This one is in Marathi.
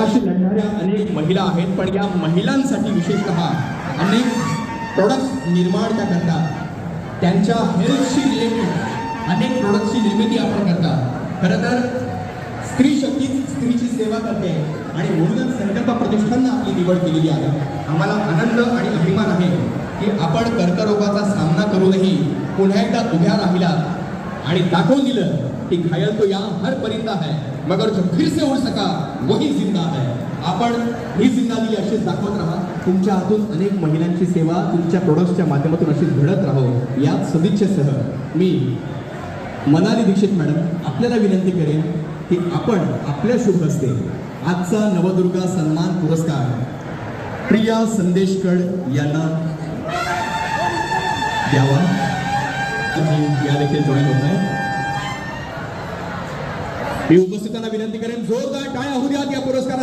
जगाशी लढणाऱ्या अनेक महिला आहेत, पण या महिलांसाठी विशेषतः अनेक प्रोडक्ट्स निर्माण त्या करतात. त्यांच्या हेल्थशी रिलेटेड अनेक प्रोडक्ट्सची निर्मिती आपण करतात. खरं तर स्त्री शक्ती स्त्रीची सेवा करते आणि म्हणूनच संकल्प प्रतिष्ठाननं आपली निवड केलेली आहे. आम्हाला आनंद आणि अभिमान आहे की आपण कर्करोगाचा सामना करूनही पुन्हा एकदा उभ्या राहिलात आणि दाखवून दिलं कि घायल तो यहाँ हर परिंदा है मगर जो फिर से उड़ सका वही जिंदा है. आपण ही जिंदादिली अशीच दाखवत राहा. तुमच्या हातून अनेक महिलांची सेवा तुमच्या प्रोडक्ट्सच्या माध्यमातून अशीच घडत राहो याच सदिच्छेसह मी मनाली दीक्षित मॅडम आपल्याला विनंती करेन की आपण आपल्या शुभ हस्ते आजचा नवदुर्गा सन्मान पुरस्कार प्रिया संदेशकर यांना द्यावा. या देखील जॉईन होत आहे. मी उपस्थितांना विनंती करेन जोरदार टाळ्या होऊ द्या या पुरस्कारासाठी.